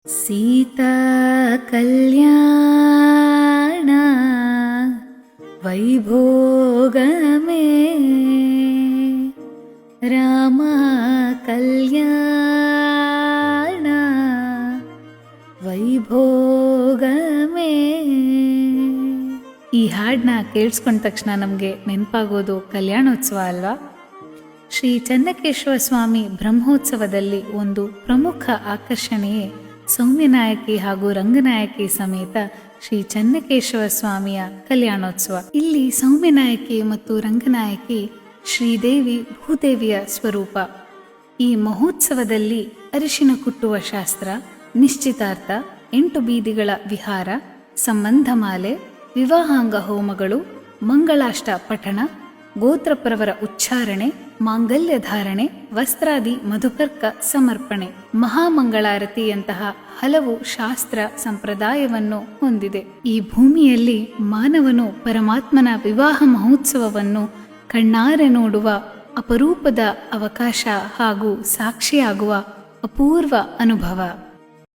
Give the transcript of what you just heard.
ಸೀತಾ ಕಲ್ಯಾಣ ವೈಭೋಗಮೇ ರಾಮ ಕಲ್ಯಾಣ ವೈಭೋಗಮೇ. ಈ ಹಾಡನ್ನ ಕೇಳಿಸ್ಕೊಂಡ ತಕ್ಷಣ ನಮಗೆ ನೆನಪಾಗೋದು ಕಲ್ಯಾಣೋತ್ಸವ ಅಲ್ವಾ? ಶ್ರೀ ಚೆನ್ನಕೇಶವ ಸ್ವಾಮಿ ಬ್ರಹ್ಮೋತ್ಸವದಲ್ಲಿ ಒಂದು ಪ್ರಮುಖ ಆಕರ್ಷಣೆಯೇ ಸೌಮ್ಯನಾಯಕಿ ಹಾಗೂ ರಂಗನಾಯಕಿ ಸಮೇತ ಶ್ರೀ ಚೆನ್ನಕೇಶವ ಸ್ವಾಮಿಯ ಕಲ್ಯಾಣೋತ್ಸವ. ಇಲ್ಲಿ ಸೌಮ್ಯನಾಯಕಿ ಮತ್ತು ರಂಗನಾಯಕಿ ಶ್ರೀದೇವಿ ಭೂದೇವಿಯ ಸ್ವರೂಪ. ಈ ಮಹೋತ್ಸವದಲ್ಲಿ ಅರಿಶಿನ ಕುಟ್ಟುವ ಶಾಸ್ತ್ರ, ನಿಶ್ಚಿತಾರ್ಥ, 8 ಬೀದಿಗಳ ವಿಹಾರ, ಸಂಬಂಧಮಾಲೆ, ವಿವಾಹಾಂಗ ಹೋಮಗಳು, ಮಂಗಳಾಷ್ಟ ಪಠಣ, ಗೋತ್ರಪ್ರವರ ಉಚ್ಚಾರಣೆ, ಮಾಂಗಲ್ಯ ಧಾರಣೆ, ವಸ್ತ್ರಾದಿ ಮಧುಪರ್ಕ ಸಮರ್ಪಣೆ, ಮಹಾಮಂಗಳಾರತಿಯಂತಹ ಹಲವು ಶಾಸ್ತ್ರ ಸಂಪ್ರದಾಯವನ್ನು ಹೊಂದಿದೆ. ಈ ಭೂಮಿಯಲ್ಲಿ ಮಾನವನು ಪರಮಾತ್ಮನ ವಿವಾಹ ಮಹೋತ್ಸವವನ್ನು ಕಣ್ಣಾರೆ ನೋಡುವ ಅಪರೂಪದ ಅವಕಾಶ ಹಾಗೂ ಸಾಕ್ಷಿಯಾಗುವ ಅಪೂರ್ವ ಅನುಭವ.